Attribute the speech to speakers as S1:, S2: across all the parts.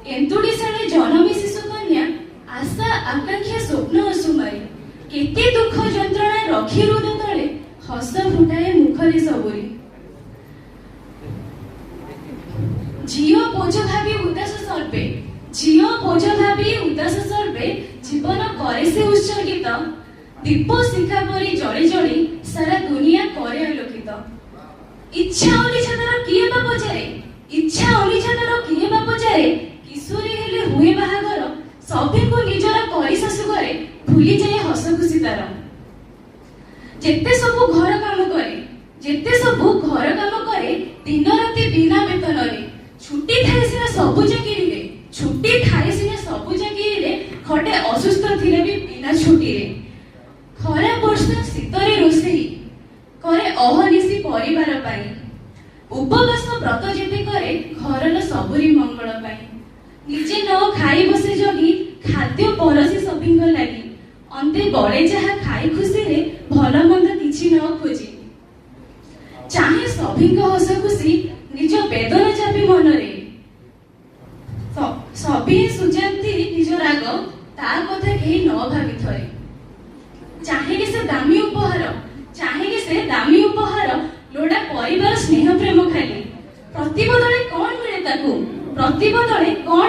S1: एंतुड़ीशाळे जन्मी शिशु कन्या आशा आकांक्षा स्वप्न असुमारी केते दुख जंत्रणा रखी रुद तले हस फुटाए मुखरे सबुरी झियो बोझ भावी उदास सर्वे झियो बोझ भावी उदास सर्वे जीवन करे से उत्सर्गित दीप शिखा परी जड़ी जड़ी सारा दुनिया करे आलोकित इच्छा अनिच्छादार किए बा पचारे इच्छा अनिच्छादार किए बा पचारे किशोरी हेले हुए बाहागर सभी को निजर करी शाशु घरे भूली जाए हस खुशी तार जेते सबु घर काम करे जेते सबु घर काम करे दिन राति बिना वेतन रे छुट्टी थाए सिना सबु चाकरी रे छुट्टी थाए सिना सबु चाकरी रे खटे असुस्थ थिले भी बिना छुट्टी रे खरा वर्षा शीतरे रोषेई करे अहनिशी परिवार पाई उपवास व्रत जेते करे घरर सबुरी मंगल पाई निजे न खाई बसे जगी खाद्य परसी सभिंग लागी अंते बड़े जहा खाई खुशी रे भल मंद किछि न खोजी चाहे सभिंग हस खुशी निज वेदना चापी मन रे सभी सुजाती निज राग ता कथा केही न भाबी थरे चाहे कि से दामी उपहार लोड़ा परिवार स्नेह प्रेम खाली प्रतिबदले कौन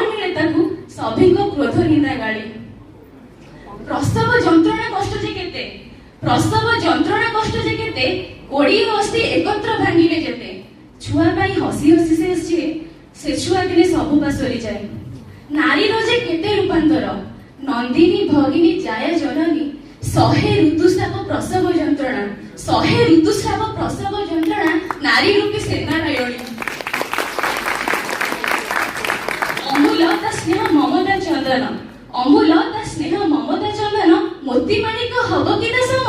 S1: मिले ताकू सभी को क्रोध निंदा गाली प्रसव जंत्रणा कष्ट जे केते कोड़ी अस्थि एकत्र भांगिले जेते छुआ पाई हसी हसी से छुआ दिने सब पासरी जाए नारी रोजे केते रूपांतर नंदिनी भगिनी जाया जननी सहे ऋतुस्राव प्रसव जंत्रणा नारी रूपी सेना नारायणी अमूल ता स्नेह ममता चंदन मोती माणिक हब कि सम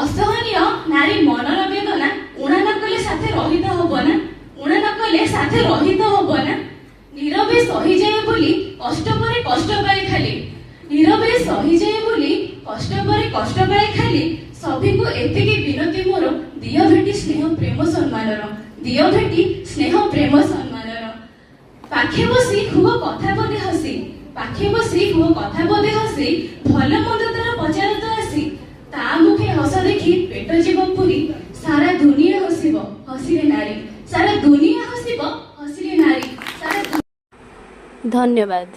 S1: असहनीय नारी मनर वेदना उणा न कले साथे रहित हब ना नीरवे सही जाए बोली कष्ट परे कष्ट पाए खाली नीरवे सही जाए बोली कष्ट परे कष्ट पाए खाली सभी को एतिकी विनती मोर दियो भेटी स्नेह प्रेम सम्मानर पाखे बसी खूब कथा पदे हसी भल मंद तार पचार तो आसी ता मुखे हस देखी पेट जीव पुरी सारा दुनिया हसिले नारी सारा दुनिया हसिब हसिले नारी सारा
S2: धन्यवाद।